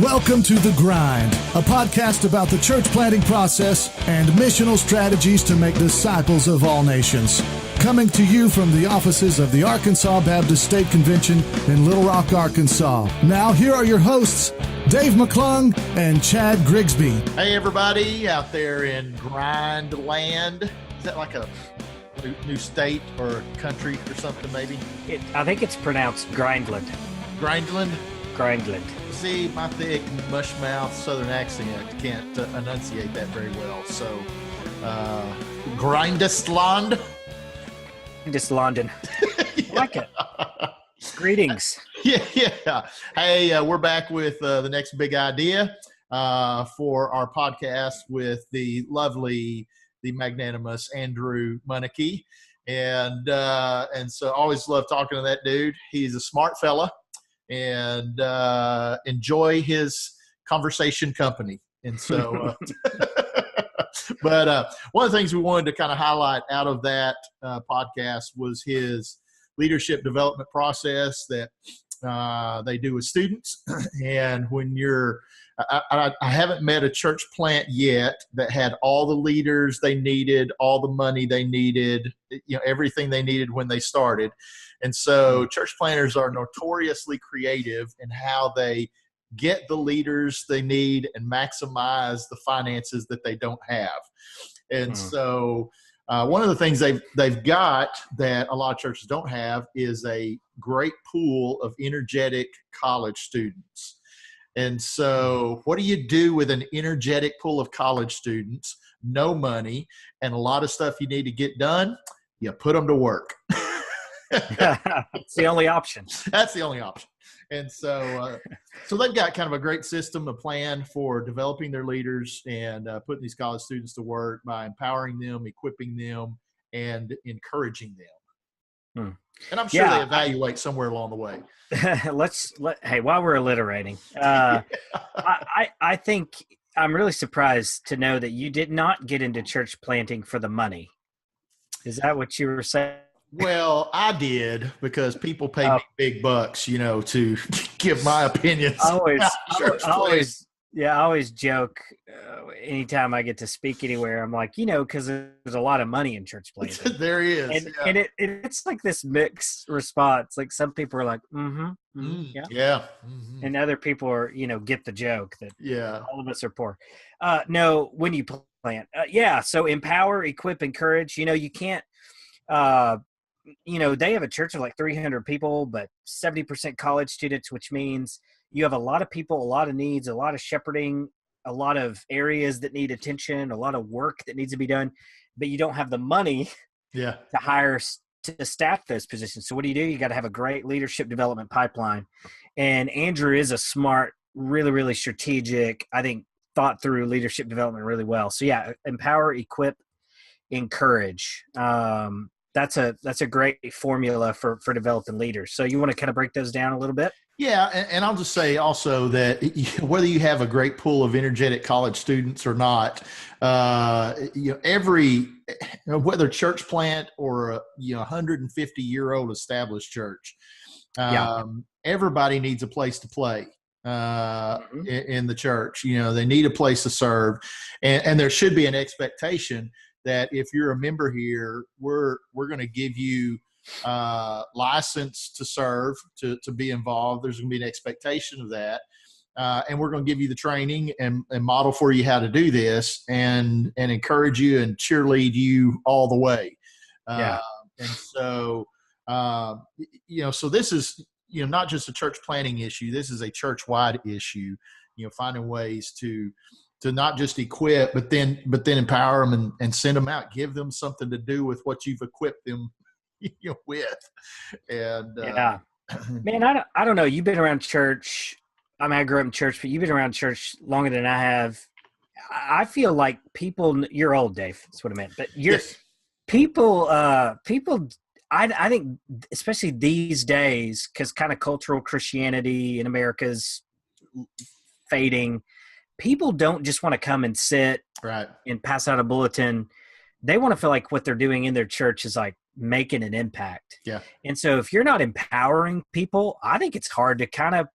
Welcome to The Grind, a podcast about the church planting process and missional strategies to make disciples of all nations. Coming to you from the offices of the Arkansas Baptist State Convention in Little Rock, Arkansas. Now, here are your hosts, Dave McClung and Chad Grigsby. Hey, everybody out there in Grind Land. Is that like a new state or country or something, maybe? I think it's pronounced Grindland. Grindland? Grindland. See, my thick, mush-mouth southern accent can't enunciate that very well. So, Grindestland? Just London. I like it. Greetings. Yeah. Hey, we're back with the next big idea for our podcast with the lovely, the magnanimous Andrew Munneke. And so I always love talking to that dude. He's a smart fella and enjoy his conversation company. And so, but one of the things we wanted to kind of highlight out of that podcast was his leadership development process that they do with students. And when you're, I haven't met a church plant yet that had all the leaders they needed, all the money they needed, everything they needed when they started. And so church planters are notoriously creative in how they get the leaders they need and maximize the finances that they don't have. And so one of the things they've got that a lot of churches don't have is a great pool of energetic college students. And so what do you do with an energetic pool of college students, no money, and a lot of stuff you need to get done? You put them to work. It's the only option. That's the only option. And so so they've got kind of a great system, a plan for developing their leaders and putting these college students to work by empowering them, equipping them, and encouraging them. And I'm sure they evaluate somewhere along the way. Hey, while we're alliterating, I think I'm really surprised to know that you did not get into church planting for the money. Is that what you were saying? Well, I did because people pay me big bucks, to give my opinions. I always joke anytime I get to speak anywhere. I'm like, because there's a lot of money in church planting. There is. And it's like this mixed response. Like some people are like, yeah. Mm-hmm. And other people are, get the joke that all of us are poor. No, when you plant. So empower, equip, encourage. You can't, they have a church of like 300 people, but 70% college students, which means you have a lot of people, a lot of needs, a lot of shepherding, a lot of areas that need attention, a lot of work that needs to be done, but you don't have the money to hire to staff those positions. So what do? You got to have a great leadership development pipeline. And Andrew is a smart, really, really strategic, I think, thought through leadership development really well. So empower, equip, encourage. That's a great formula for developing leaders. So you want to kind of break those down a little bit? Yeah, and I'll just say also that whether you have a great pool of energetic college students or not, whether church plant or a 150-year-old established church, everybody needs a place to play in the church. They need a place to serve, and there should be an expectation that if you're a member here, we're going to give you license to serve, to be involved. There's going to be an expectation of that. And we're going to give you the training and model for you how to do this and encourage you and cheerlead you all the way. And so, so this is, not just a church planning issue. This is a church-wide issue, finding ways to not just equip, but then empower them and send them out, give them something to do with what you've equipped them with. And man, I don't know. You've been around church. I mean, I grew up in church, but you've been around church longer than I have. I feel like people, you're old, Dave. That's what I meant. But people, I think, especially these days, because kind of cultural Christianity in America's fading, people don't just want to come and sit and pass out a bulletin. They want to feel like what they're doing in their church is like making an impact. Yeah. And so if you're not empowering people, I think it's hard to kind of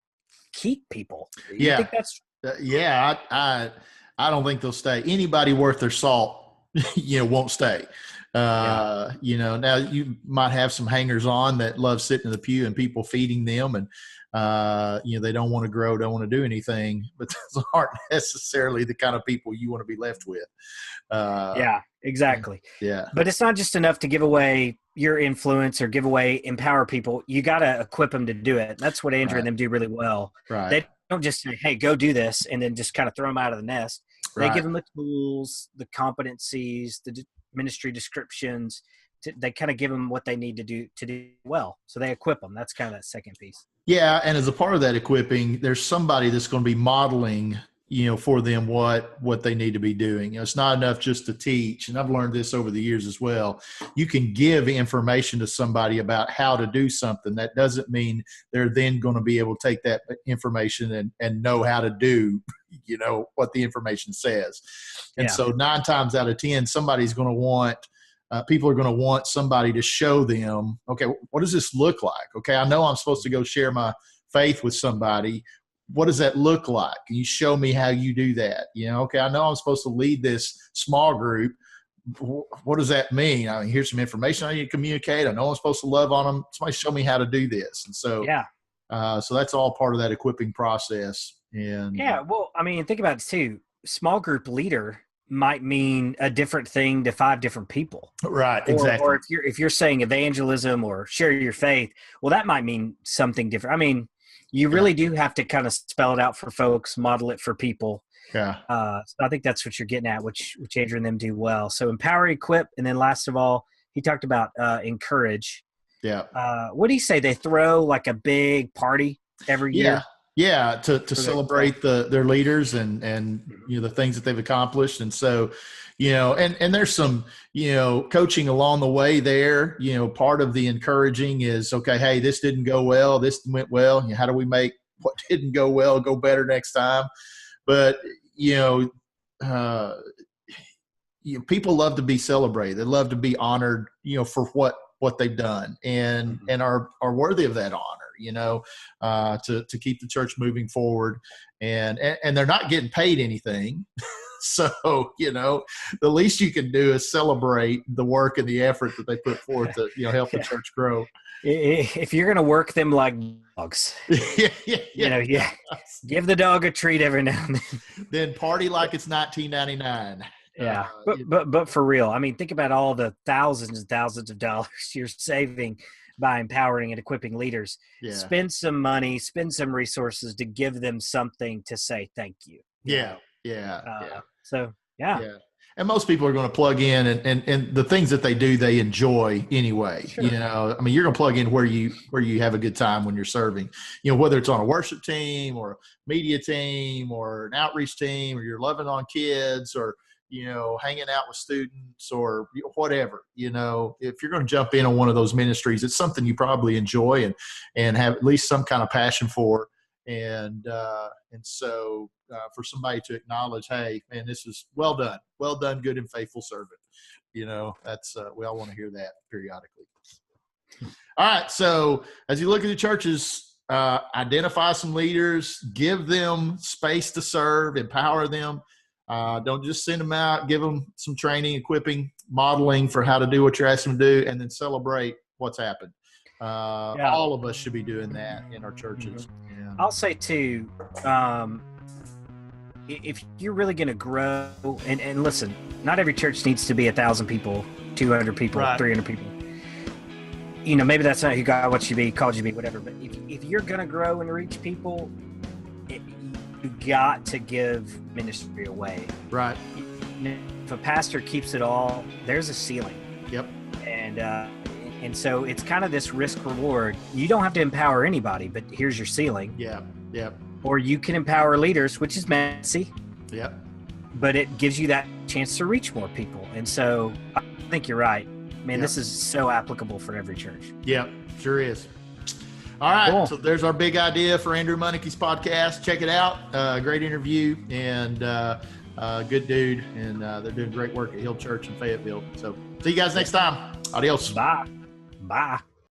keep people. You think that's I don't think they'll stay. Anybody worth their salt, won't stay. Now you might have some hangers on that love sitting in the pew and people feeding them, and they don't want to grow, don't want to do anything, but those aren't necessarily the kind of people you want to be left with. Yeah, exactly. Yeah. But it's not just enough to give away your influence or empower people. You got to equip them to do it. That's what Andrew and them do really well. Right. They don't just say, hey, go do this, and then just kind of throw them out of the nest. They give them the tools, the competencies, the ministry descriptions. They kind of give them what they need to do well. So they equip them. That's kind of that second piece. Yeah. And as a part of that equipping, there's somebody that's going to be modeling, for them what they need to be doing. It's not enough just to teach. And I've learned this over the years as well. You can give information to somebody about how to do something. That doesn't mean they're then going to be able to take that information and know how to do, what the information says. And so 9 times out of 10, somebody's going to want, people are going to want somebody to show them, okay, what does this look like? Okay, I know I'm supposed to go share my faith with somebody. What does that look like? Can you show me how you do that? Okay, I know I'm supposed to lead this small group. What does that mean? I mean, here's some information I need to communicate. I know I'm supposed to love on them. Somebody show me how to do this. And so, so that's all part of that equipping process. And well, I mean, think about it too. Small group leader might mean a different thing to 5 different people. Right, exactly. Or if you're saying evangelism or share your faith, well, that might mean something different. I mean, you really do have to kind of spell it out for folks, model it for people. Yeah. So I think that's what you're getting at, which Andrew and them do well. So empower, equip, and then last of all, he talked about encourage. Yeah. What do you say? They throw like a big party every year? Yeah, to celebrate their leaders and the things that they've accomplished. And so, and there's some, coaching along the way there. Part of the encouraging is, okay, hey, this didn't go well, this went well. How do we make what didn't go well go better next time? But people love to be celebrated. They love to be honored, for what they've done and are worthy of that honor. To keep the church moving forward, and they're not getting paid anything. So, the least you can do is celebrate the work and the effort that they put forth to, help the church grow. If you're going to work them like dogs, give the dog a treat every now and then. Then party like it's 1999. Yeah. But for real, I mean, think about all the thousands and thousands of dollars you're saving by empowering and equipping leaders. Spend some money, spend some resources to give them something to say thank you. So and most people are going to plug in and the things that they do they enjoy anyway. Sure. I mean, you're going to plug in where you have a good time when you're serving, whether it's on a worship team or a media team or an outreach team, or you're loving on kids, or hanging out with students, or whatever. If you're going to jump in on one of those ministries, it's something you probably enjoy and have at least some kind of passion for. And so for somebody to acknowledge, hey, man, this is well done, good and faithful servant. That's we all want to hear that periodically. All right. So as you look at the churches, identify some leaders, give them space to serve, empower them. Don't just send them out, give them some training, equipping, modeling for how to do what you're asking them to do, and then celebrate what's happened. All of us should be doing that in our churches. Yeah. I'll say too, if you're really going to grow, and listen, not every church needs to be 1,000 people, 200 people, 300 people. Maybe that's not who God wants you to be, called you to be, whatever. But if you're going to grow and reach people, you got to give ministry away. Right. If a pastor keeps it all, there's a ceiling. Yep. And so it's kind of this risk reward. You don't have to empower anybody, but here's your ceiling. Yeah. Yep. Or you can empower leaders, which is messy. Yep. But it gives you that chance to reach more people. And so I think you're right. Man, This is so applicable for every church. Yep, sure is. All right, cool. So there's our big idea for Andrew Munneke's podcast. Check it out. Great interview and good dude. And they're doing great work at Hill Church in Fayetteville. So see you guys next time. Adios. Bye. Bye.